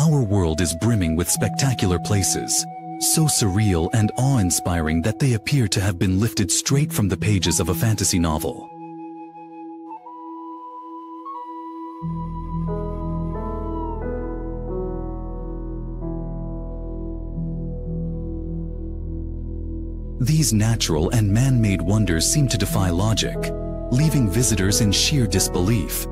Our world is brimming with spectacular places, so surreal and awe-inspiring that they appear to have been lifted straight from the pages of a fantasy novel. These natural and man-made wonders seem to defy logic, leaving visitors in sheer disbelief.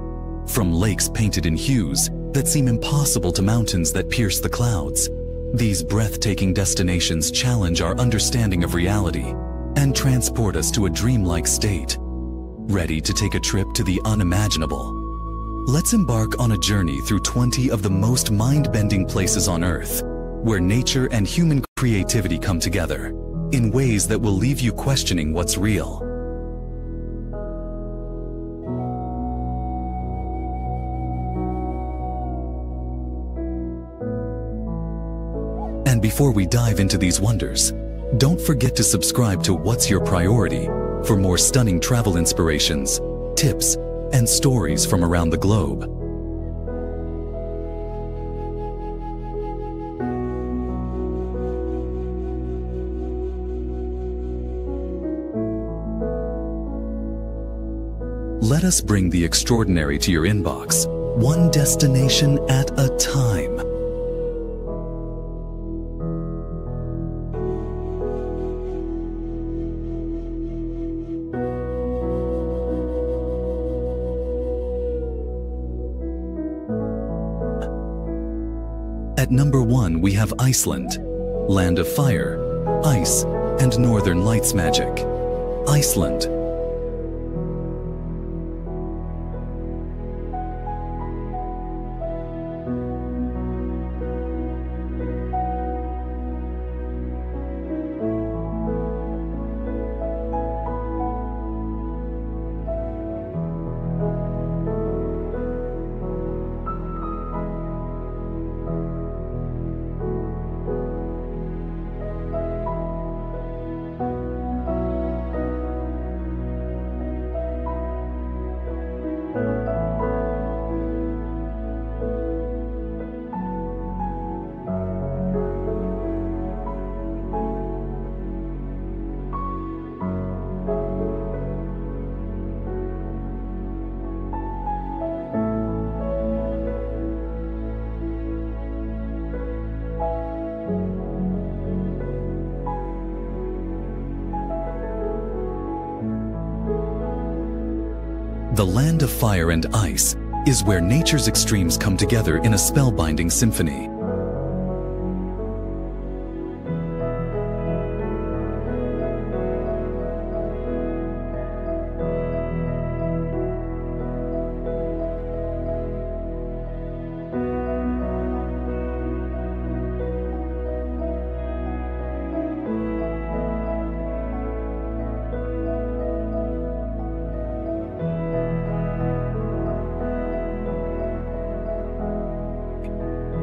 From lakes painted in hues that seem impossible to mountains that pierce the clouds, these breathtaking destinations challenge our understanding of reality and transport us to a dreamlike state. Ready to take a trip to the unimaginable? Let's embark on a journey through 20 of the most mind-bending places on Earth, where nature and human creativity come together in ways that will leave you questioning what's real. And before we dive into these wonders, don't forget to subscribe to What's Your Priority for more stunning travel inspirations, tips, and stories from around the globe. Let us bring the extraordinary to your inbox, one destination at a time. At number 1, we have Iceland, land of fire, ice, and northern lights magic. Iceland. The land of fire and ice is where nature's extremes come together in a spellbinding symphony.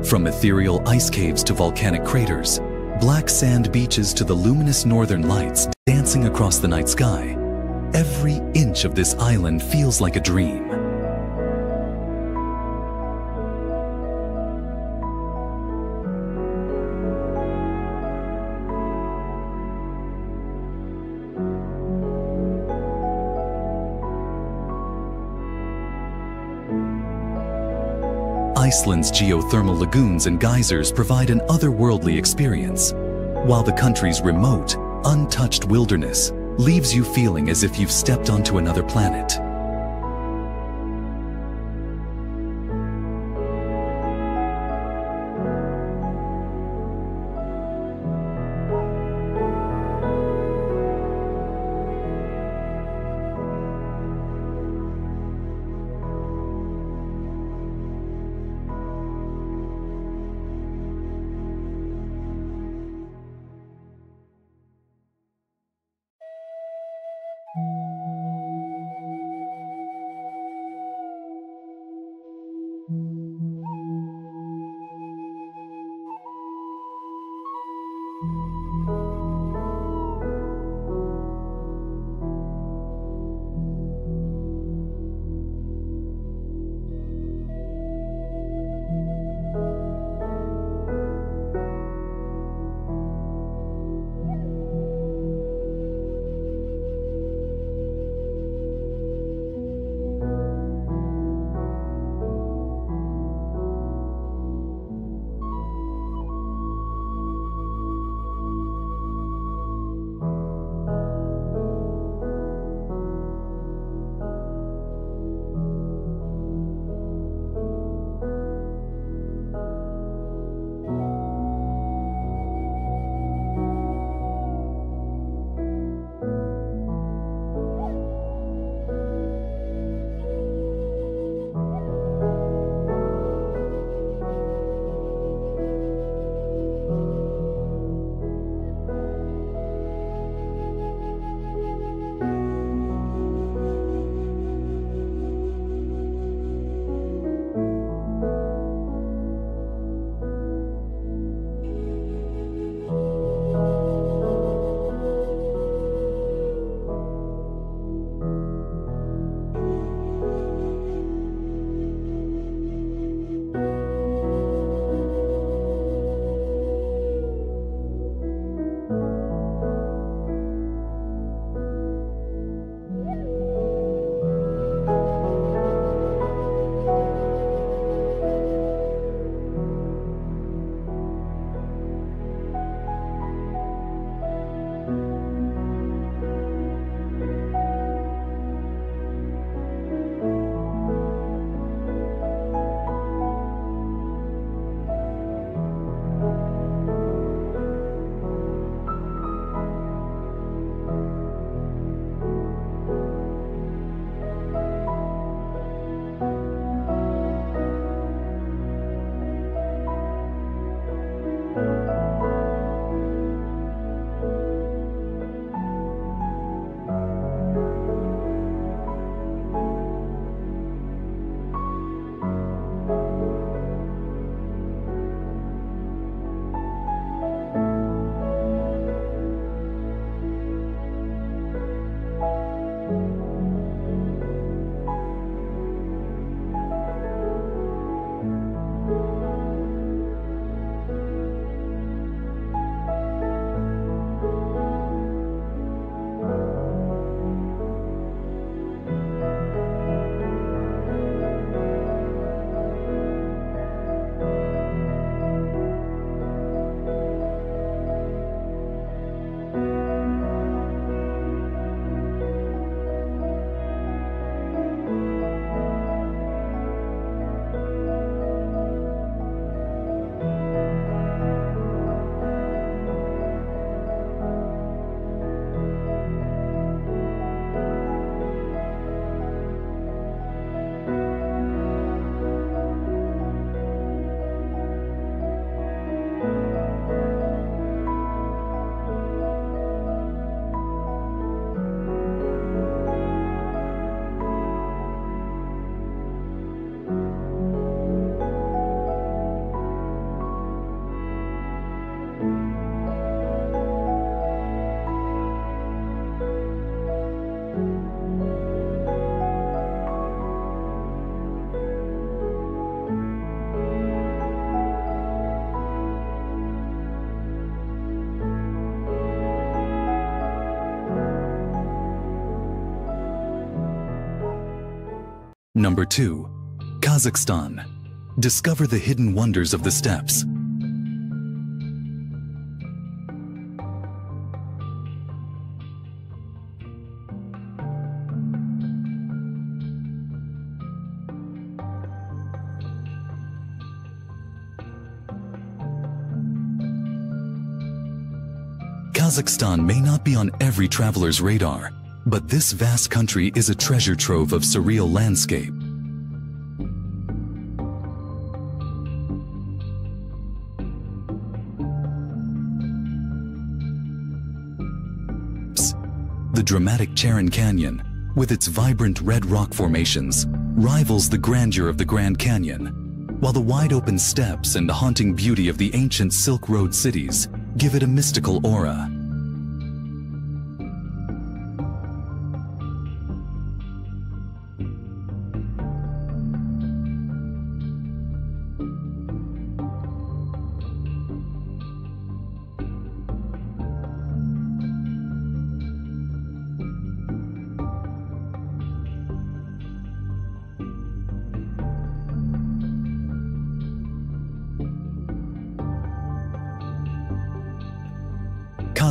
From ethereal ice caves to volcanic craters, black sand beaches to the luminous northern lights dancing across the night sky, every inch of this island feels like a dream. Iceland's geothermal lagoons and geysers provide an otherworldly experience, while the country's remote, untouched wilderness leaves you feeling as if you've stepped onto another planet. Number 2. Kazakhstan. Discover the hidden wonders of the steppes. Kazakhstan may not be on every traveler's radar, but this vast country is a treasure trove of surreal landscape. The dramatic Charan Canyon, with its vibrant red rock formations, rivals the grandeur of the Grand Canyon, while the wide-open steppes and haunting beauty of the ancient Silk Road cities give it a mystical aura.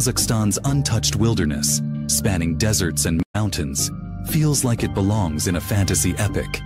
Kazakhstan's untouched wilderness, spanning deserts and mountains, feels like it belongs in a fantasy epic.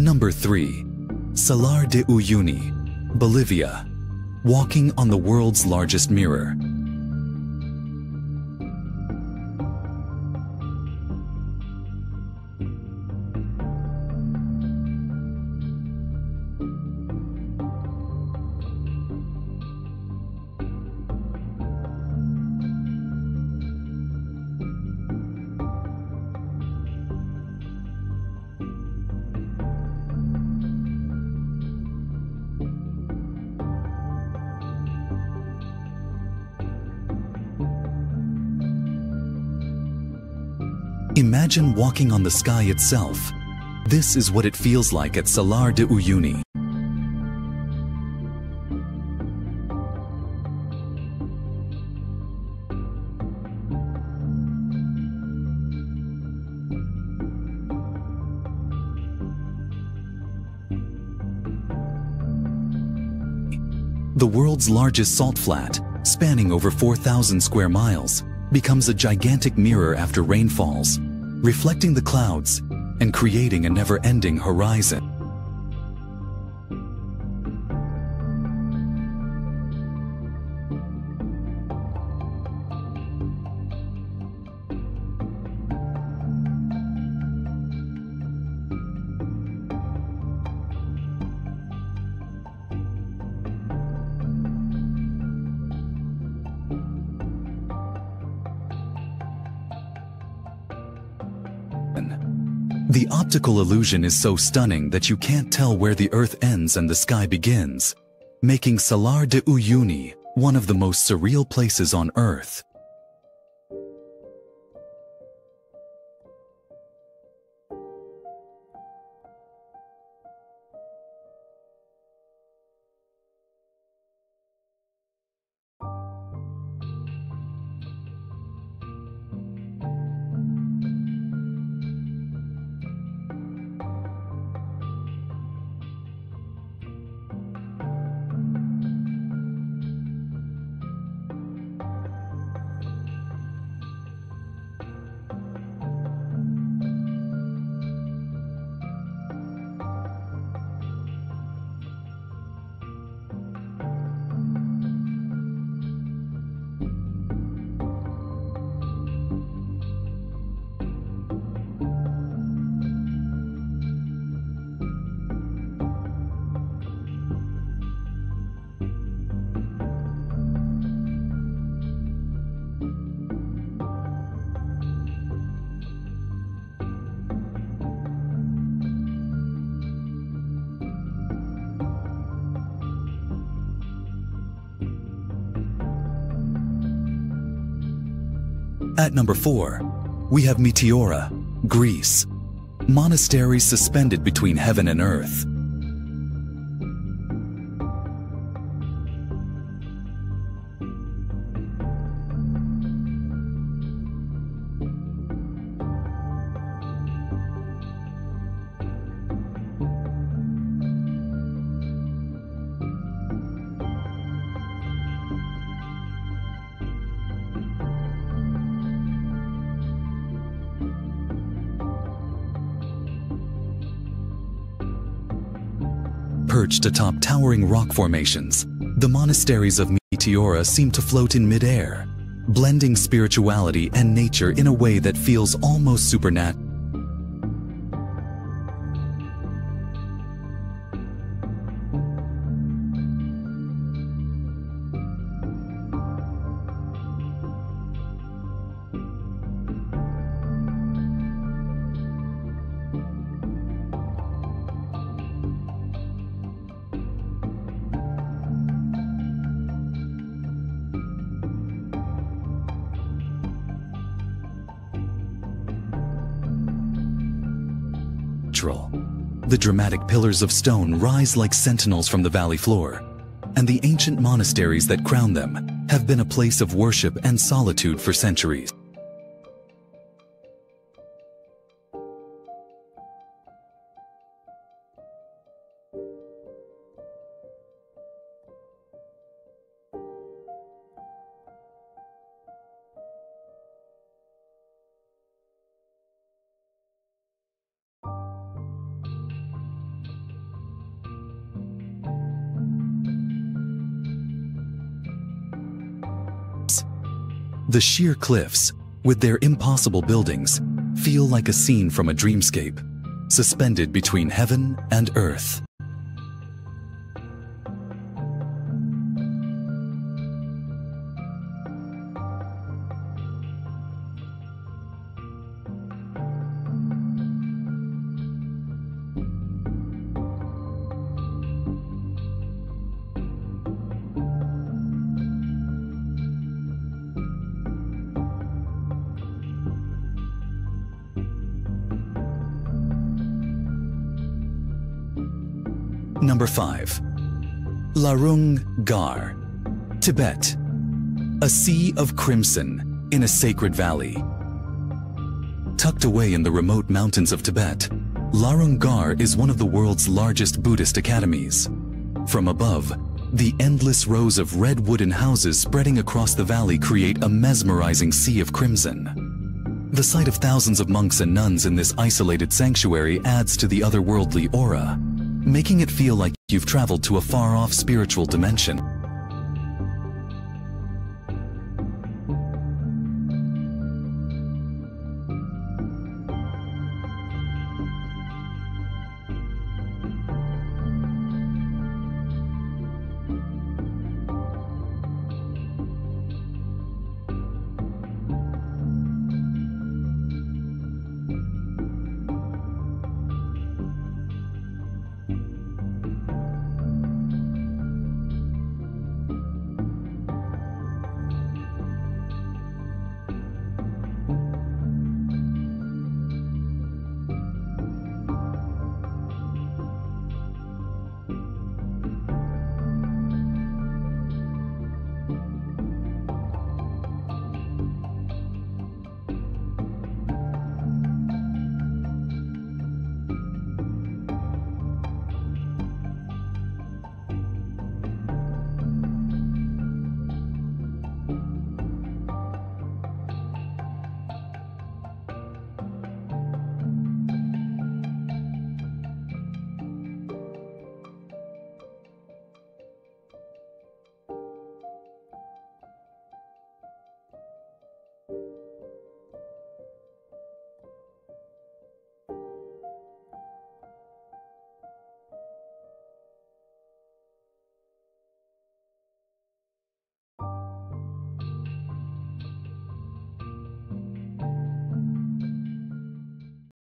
Number 3. Salar de Uyuni, Bolivia. Walking on the world's largest mirror. Imagine walking on the sky itself. This is what it feels like at Salar de Uyuni. The world's largest salt flat, spanning over 4,000 square miles, becomes a gigantic mirror after rainfalls, reflecting the clouds and creating a never-ending horizon. The optical illusion is so stunning that you can't tell where the Earth ends and the sky begins, making Salar de Uyuni one of the most surreal places on Earth. At number 4, we have Meteora, Greece. Monasteries suspended between heaven and earth. Perched atop towering rock formations, the monasteries of Meteora seem to float in midair, blending spirituality and nature in a way that feels almost supernatural. The dramatic pillars of stone rise like sentinels from the valley floor, and the ancient monasteries that crown them have been a place of worship and solitude for centuries. The sheer cliffs, with their impossible buildings, feel like a scene from a dreamscape, suspended between heaven and earth. Number 5. Larung Gar, Tibet. A sea of crimson in a sacred valley. Tucked away in the remote mountains of Tibet, Larung Gar is one of the world's largest Buddhist academies. From above, the endless rows of red wooden houses spreading across the valley create a mesmerizing sea of crimson. The sight of thousands of monks and nuns in this isolated sanctuary adds to the otherworldly aura, making it feel like you've traveled to a far-off spiritual dimension.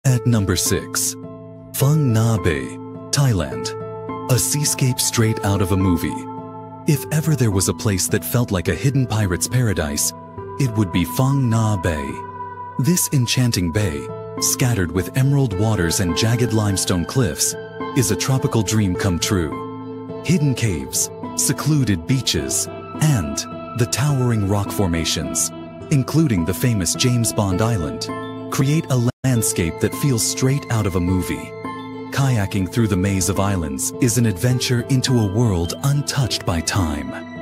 At number 6, Phang Na Bay, Thailand. A seascape straight out of a movie. If ever there was a place that felt like a hidden pirate's paradise, it would be Phang Na Bay. This enchanting bay, scattered with emerald waters and jagged limestone cliffs, is a tropical dream come true. Hidden caves, secluded beaches, and the towering rock formations, including the famous James Bond Island, create a landscape that feels straight out of a movie. Kayaking through the maze of islands is an adventure into a world untouched by time.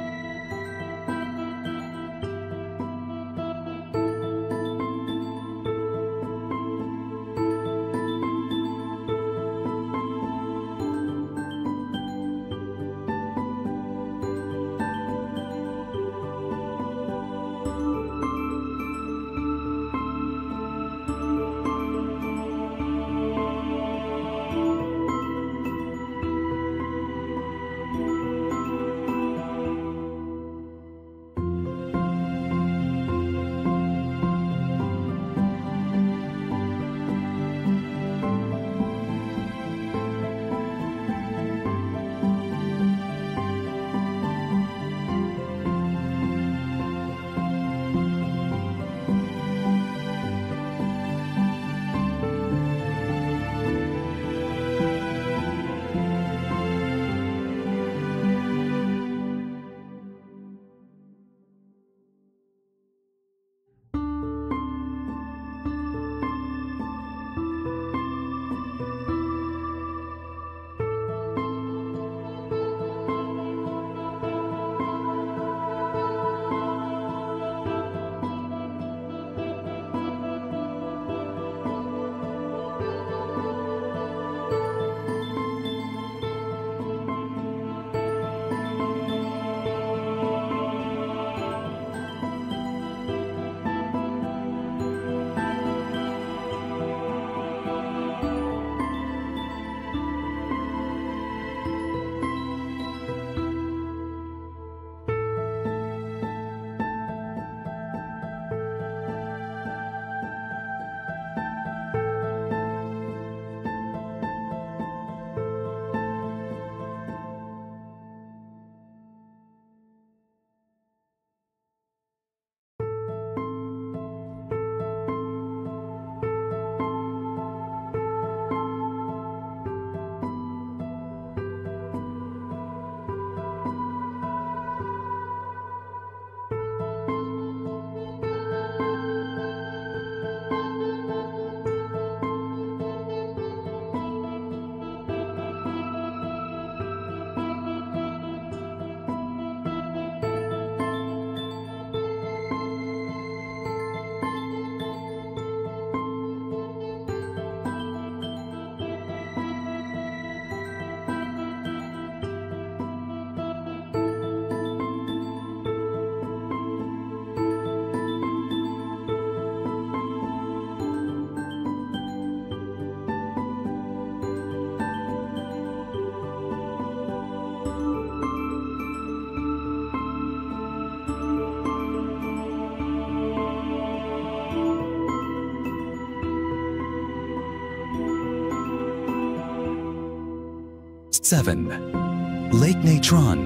7. Lake Natron,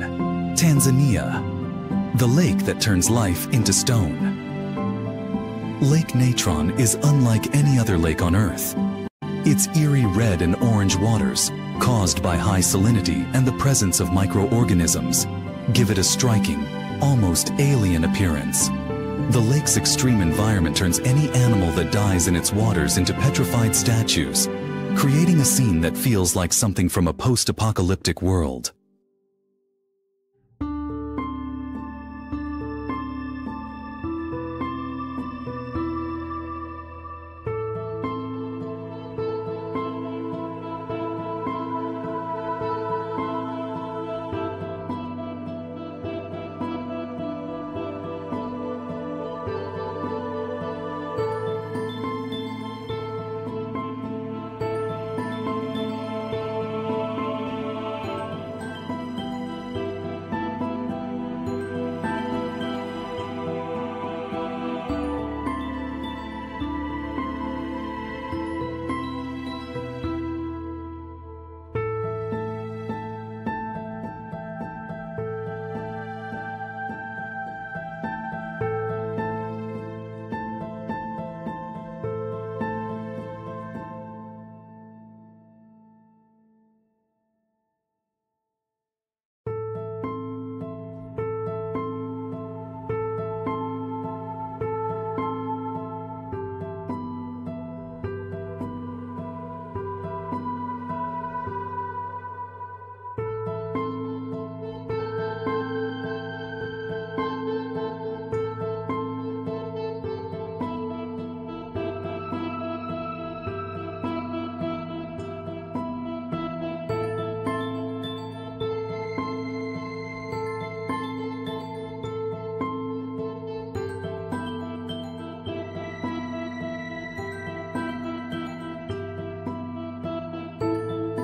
Tanzania. The lake that turns life into stone. Lake Natron is unlike any other lake on Earth. Its eerie red and orange waters, caused by high salinity and the presence of microorganisms, give it a striking, almost alien appearance. The lake's extreme environment turns any animal that dies in its waters into petrified statues, creating a scene that feels like something from a post-apocalyptic world.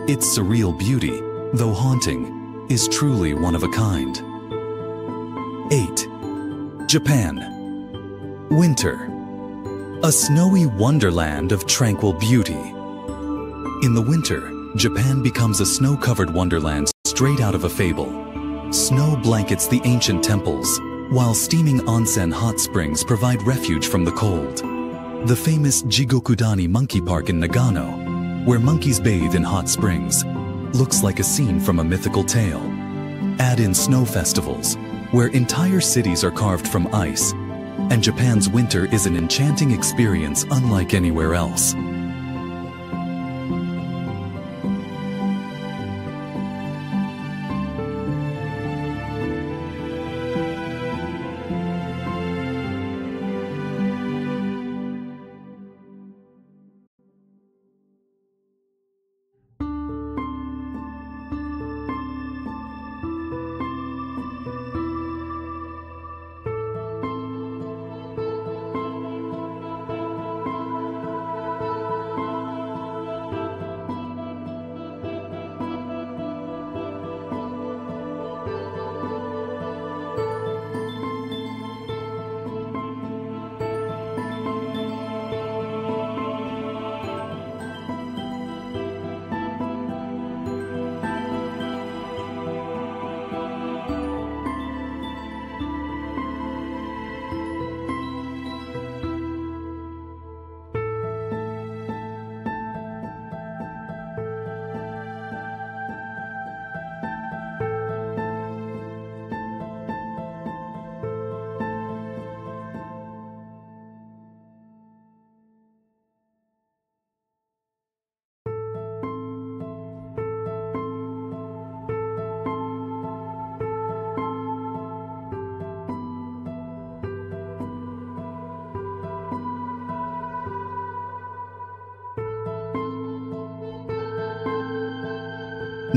Its surreal beauty, though haunting, is truly one of a kind. 8. Japan. Winter. A snowy wonderland of tranquil beauty. In the winter, Japan becomes a snow-covered wonderland straight out of a fable. Snow blankets the ancient temples, while steaming onsen hot springs provide refuge from the cold. The famous Jigokudani Monkey Park in Nagano, where monkeys bathe in hot springs, looks like a scene from a mythical tale. Add in snow festivals, where entire cities are carved from ice, and Japan's winter is an enchanting experience unlike anywhere else.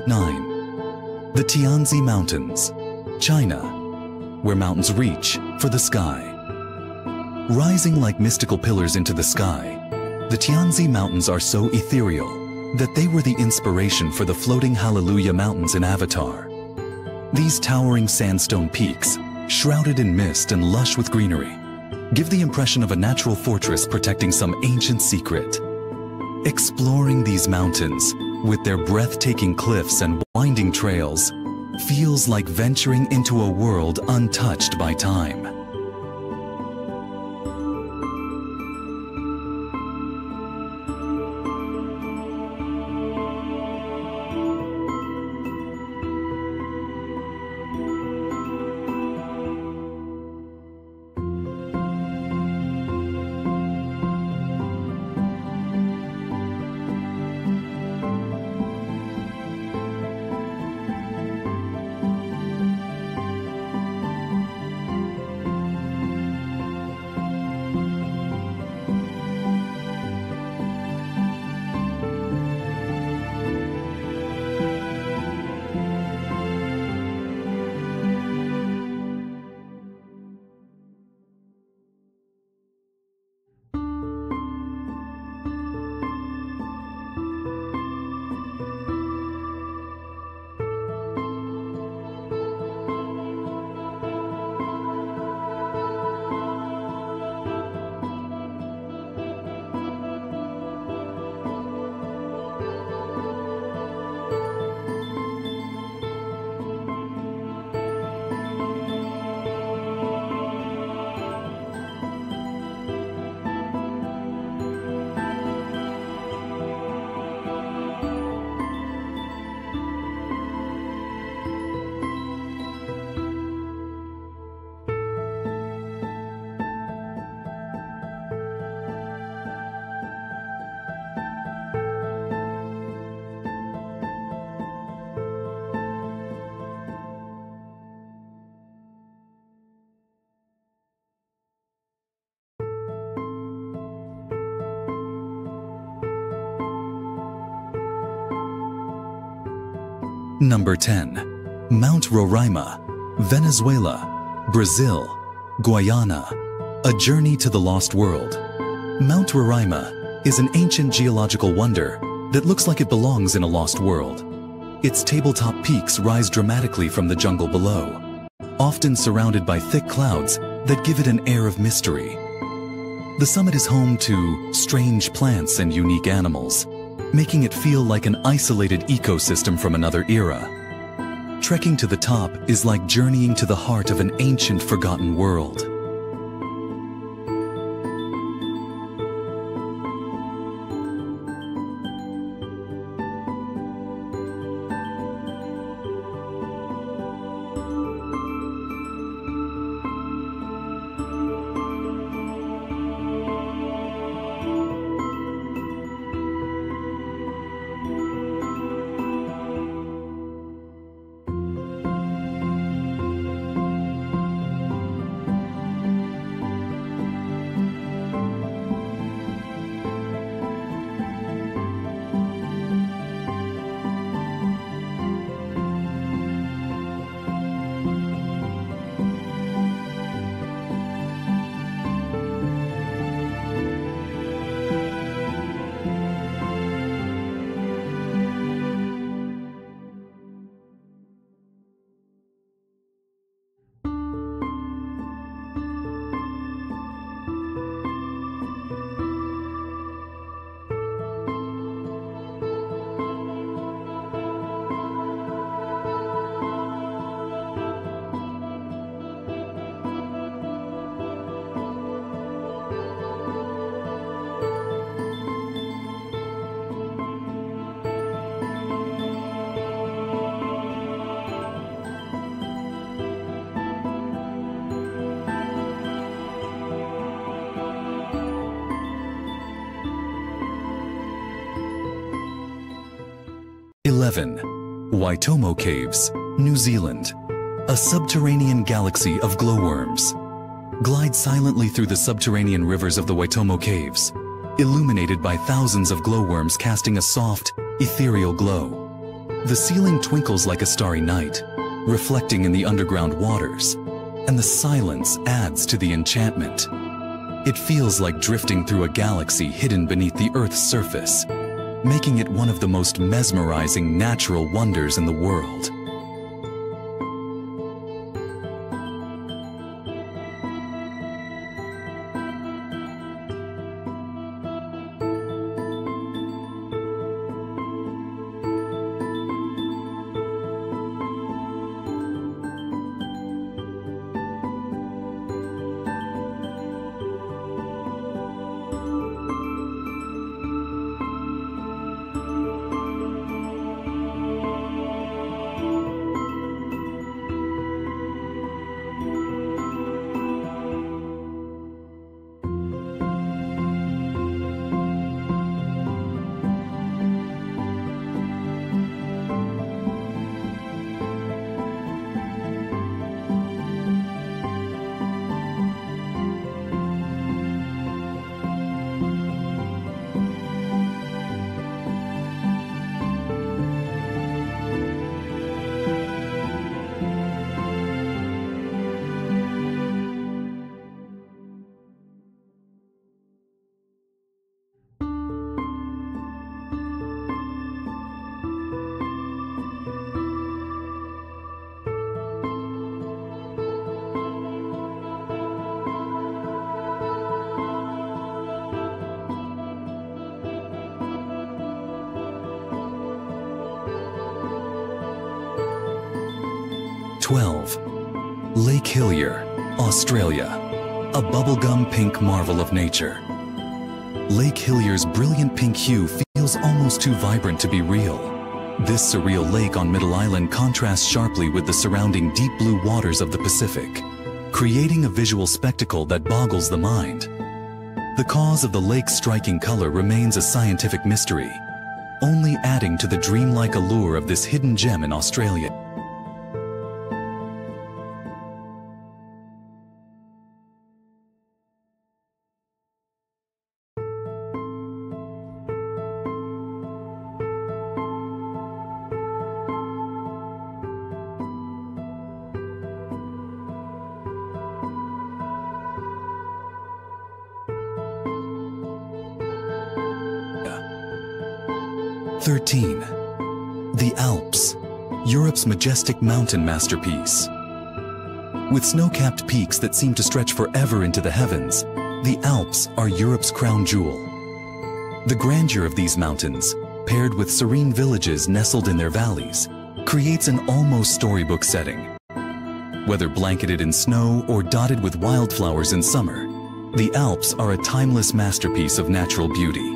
(9) The Tianzi Mountains, China, where mountains reach for the sky. Rising like mystical pillars into the sky, the Tianzi Mountains are so ethereal that they were the inspiration for the floating Hallelujah Mountains in Avatar. These towering sandstone peaks, shrouded in mist and lush with greenery, give the impression of a natural fortress protecting some ancient secret. Exploring these mountains, with their breathtaking cliffs and winding trails, feels like venturing into a world untouched by time. Number 10. Mount Roraima, Venezuela, Brazil, Guyana, a journey to the lost world. Mount Roraima is an ancient geological wonder that looks like it belongs in a lost world. Its tabletop peaks rise dramatically from the jungle below, often surrounded by thick clouds that give it an air of mystery. The summit is home to strange plants and unique animals, making it feel like an isolated ecosystem from another era. Trekking to the top is like journeying to the heart of an ancient, forgotten world. Waitomo Caves, New Zealand, a subterranean galaxy of glowworms. Glide silently through the subterranean rivers of the Waitomo Caves, illuminated by thousands of glowworms casting a soft, ethereal glow. The ceiling twinkles like a starry night, reflecting in the underground waters, and the silence adds to the enchantment. It feels like drifting through a galaxy hidden beneath the Earth's surface, making it one of the most mesmerizing natural wonders in the world. 12. Lake Hillier, Australia, a bubblegum pink marvel of nature. Lake Hillier's brilliant pink hue feels almost too vibrant to be real. This surreal lake on Middle Island contrasts sharply with the surrounding deep blue waters of the Pacific, creating a visual spectacle that boggles the mind. The cause of the lake's striking color remains a scientific mystery, only adding to the dreamlike allure of this hidden gem in Australia. The Alps, Europe's majestic mountain masterpiece. With snow-capped peaks that seem to stretch forever into the heavens, the Alps are Europe's crown jewel. The grandeur of these mountains, paired with serene villages nestled in their valleys, creates an almost storybook setting. Whether blanketed in snow or dotted with wildflowers in summer, the Alps are a timeless masterpiece of natural beauty.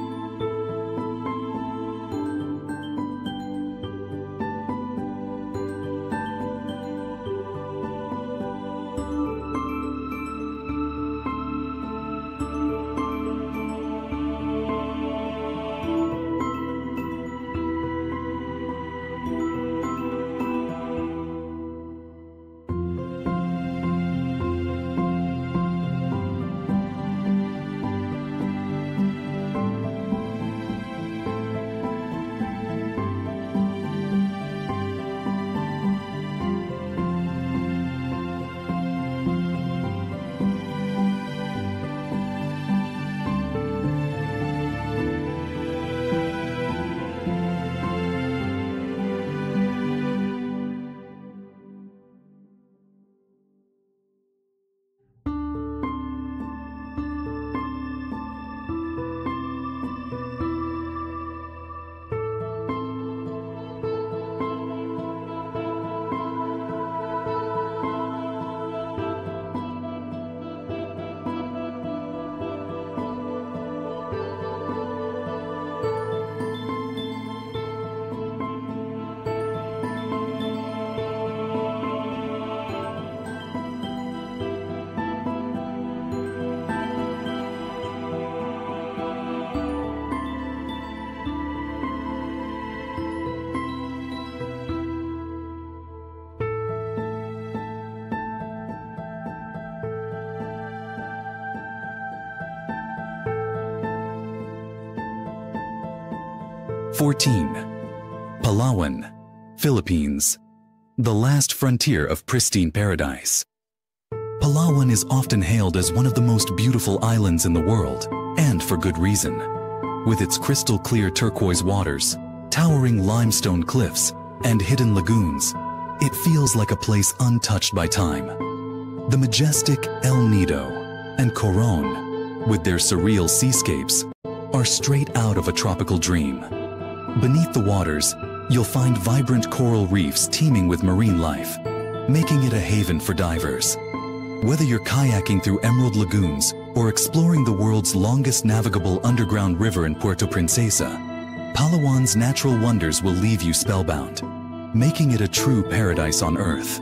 14. Palawan, Philippines, the last frontier of pristine paradise. Palawan is often hailed as one of the most beautiful islands in the world, and for good reason. With its crystal-clear turquoise waters, towering limestone cliffs, and hidden lagoons, it feels like a place untouched by time. The majestic El Nido and Coron, with their surreal seascapes, are straight out of a tropical dream. Beneath the waters, you'll find vibrant coral reefs teeming with marine life, making it a haven for divers. Whether you're kayaking through emerald lagoons or exploring the world's longest navigable underground river in Puerto Princesa, Palawan's natural wonders will leave you spellbound, making it a true paradise on Earth.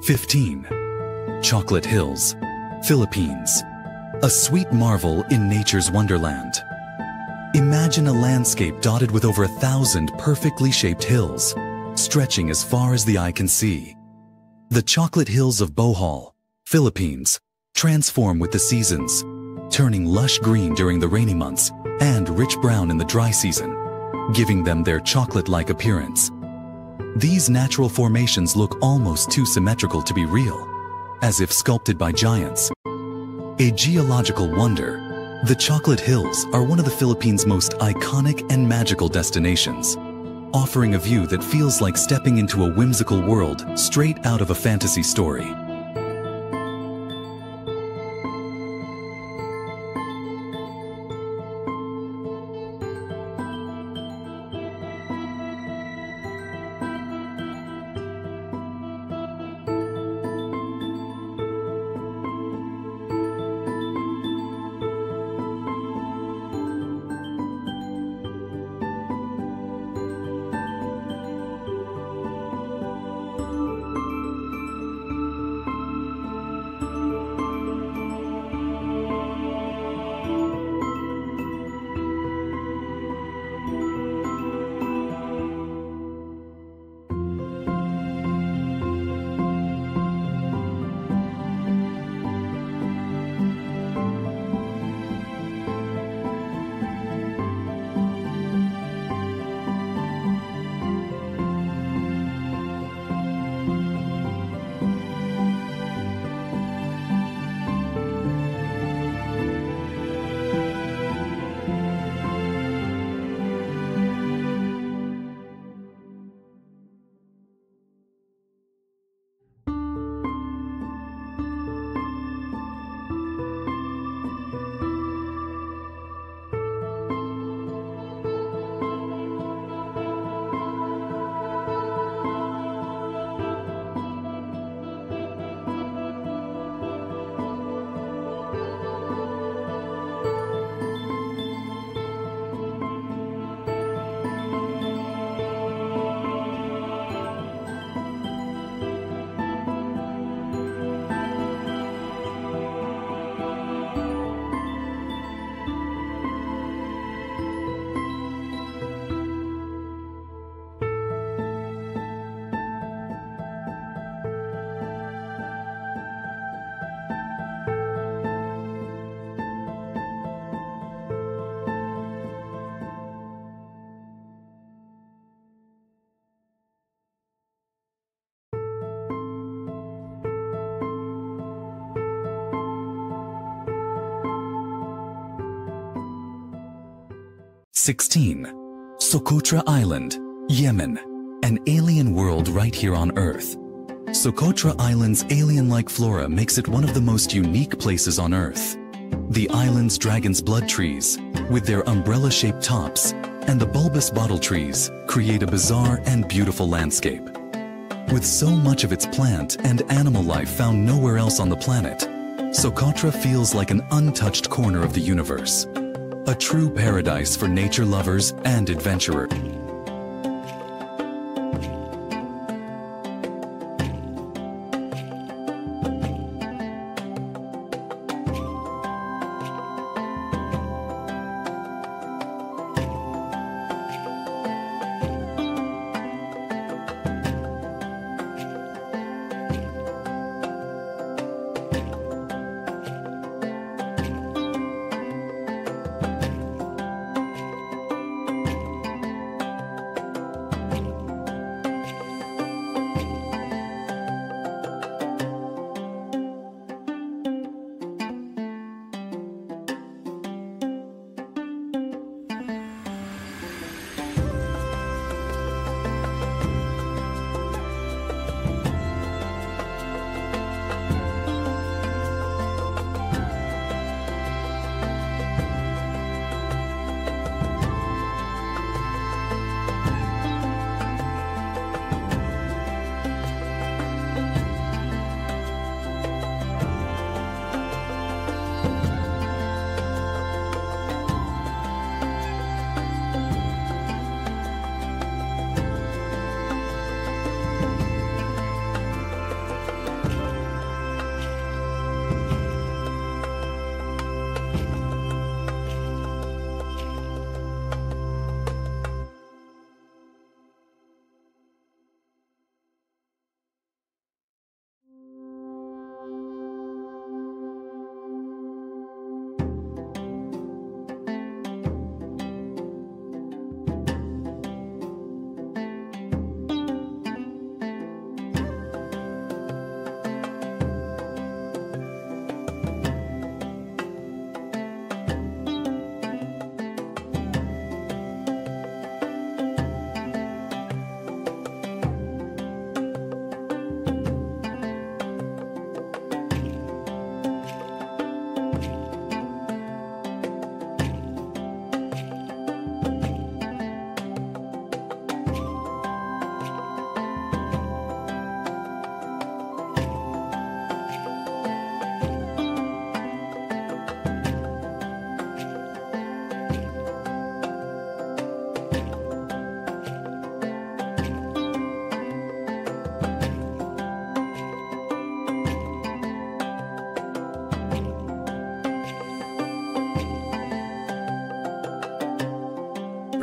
15. Chocolate Hills, Philippines. A sweet marvel in nature's wonderland. Imagine a landscape dotted with over 1,000 perfectly shaped hills, stretching as far as the eye can see. The chocolate hills of Bohol, Philippines, transform with the seasons, turning lush green during the rainy months and rich brown in the dry season, giving them their chocolate-like appearance. These natural formations look almost too symmetrical to be real, as if sculpted by giants. A geological wonder, the Chocolate Hills are one of the Philippines' most iconic and magical destinations, offering a view that feels like stepping into a whimsical world straight out of a fantasy story. 16. Socotra Island, Yemen, an alien world right here on Earth. Socotra Island's alien-like flora makes it one of the most unique places on Earth. The island's dragon's blood trees, with their umbrella-shaped tops, and the bulbous bottle trees create a bizarre and beautiful landscape. With so much of its plant and animal life found nowhere else on the planet, Socotra feels like an untouched corner of the universe. A true paradise for nature lovers and adventurers.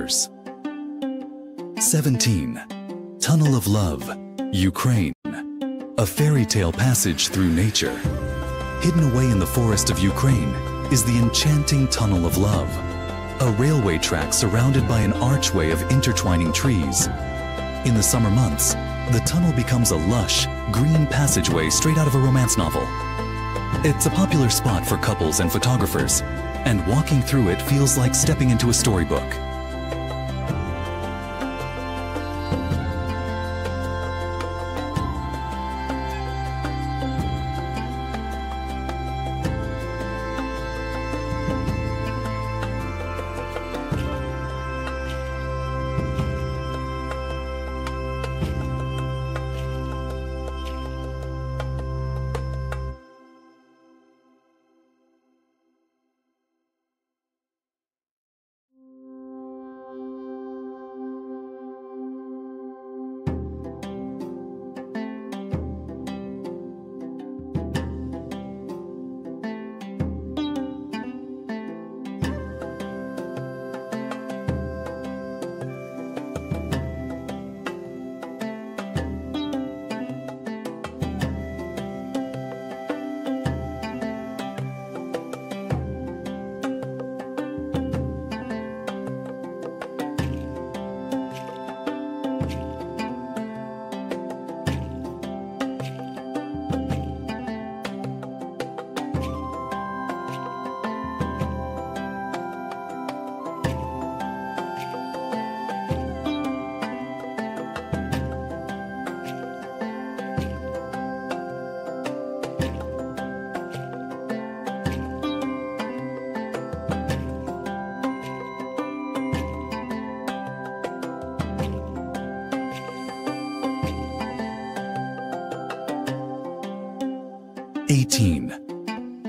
waters. 17. Tunnel of Love, Ukraine. A fairy tale passage through nature. Hidden away in the forest of Ukraine is the enchanting Tunnel of Love, a railway track surrounded by an archway of intertwining trees. In the summer months, the tunnel becomes a lush, green passageway straight out of a romance novel. It's a popular spot for couples and photographers, and walking through it feels like stepping into a storybook.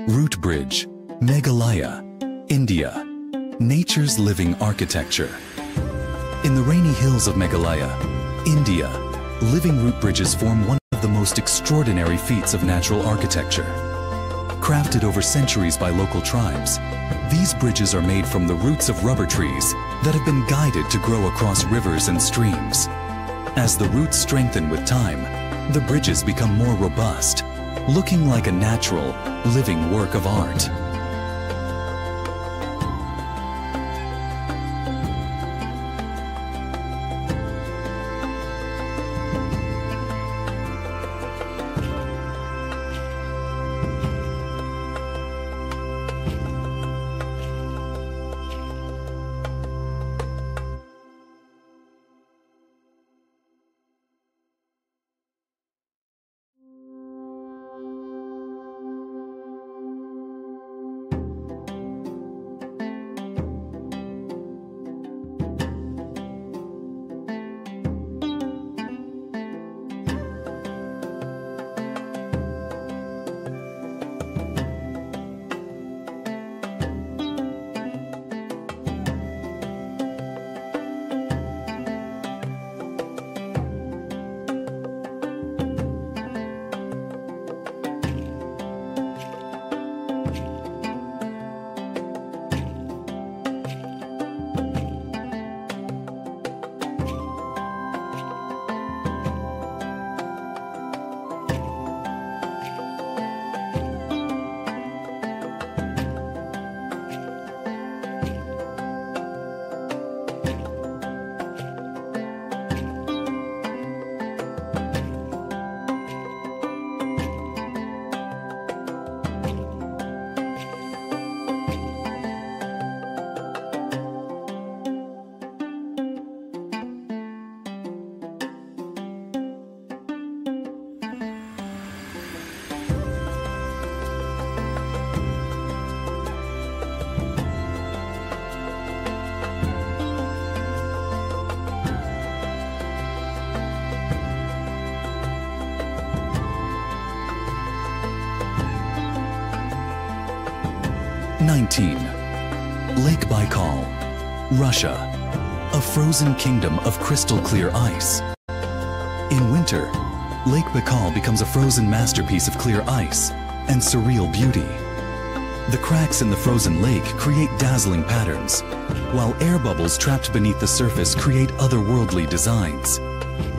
Root Bridge, Meghalaya, India. Nature's living architecture. In the rainy hills of Meghalaya, India, living root bridges form one of the most extraordinary feats of natural architecture. Crafted over centuries by local tribes, these bridges are made from the roots of rubber trees that have been guided to grow across rivers and streams. As the roots strengthen with time, the bridges become more robust, looking like a natural, living work of art. Lake Baikal, Russia, a frozen kingdom of crystal clear ice. In winter, Lake Baikal becomes a frozen masterpiece of clear ice and surreal beauty. The cracks in the frozen lake create dazzling patterns, while air bubbles trapped beneath the surface create otherworldly designs.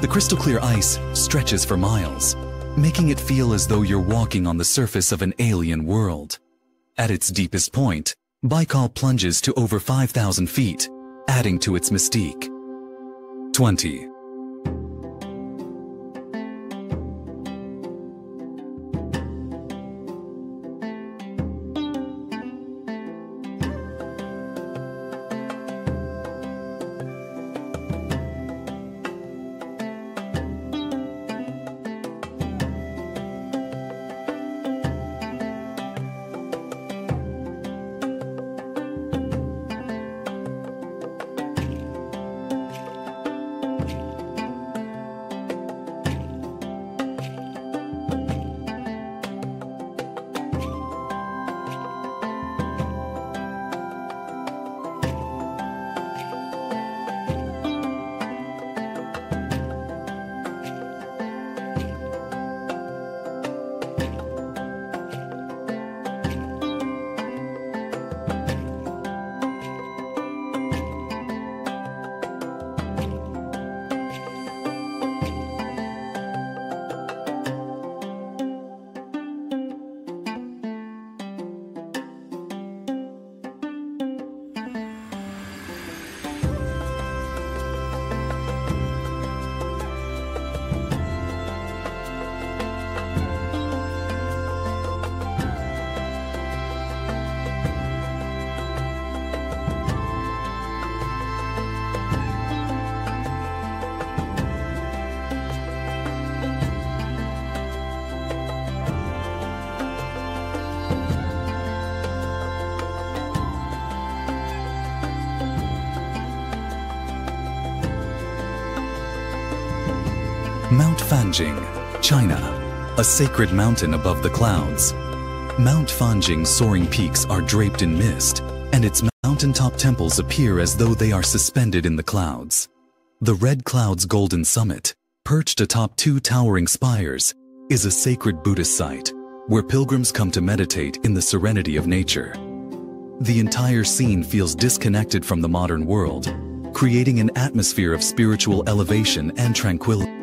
The crystal-clear ice stretches for miles, making it feel as though you're walking on the surface of an alien world. At its deepest point, Baikal plunges to over 5,000 feet, adding to its mystique. 20. Mount Fanjing, China, a sacred mountain above the clouds. Mount Fanjing's soaring peaks are draped in mist, and its mountaintop temples appear as though they are suspended in the clouds. The Red Cloud's golden summit, perched atop two towering spires, is a sacred Buddhist site where pilgrims come to meditate in the serenity of nature. The entire scene feels disconnected from the modern world, creating an atmosphere of spiritual elevation and tranquility.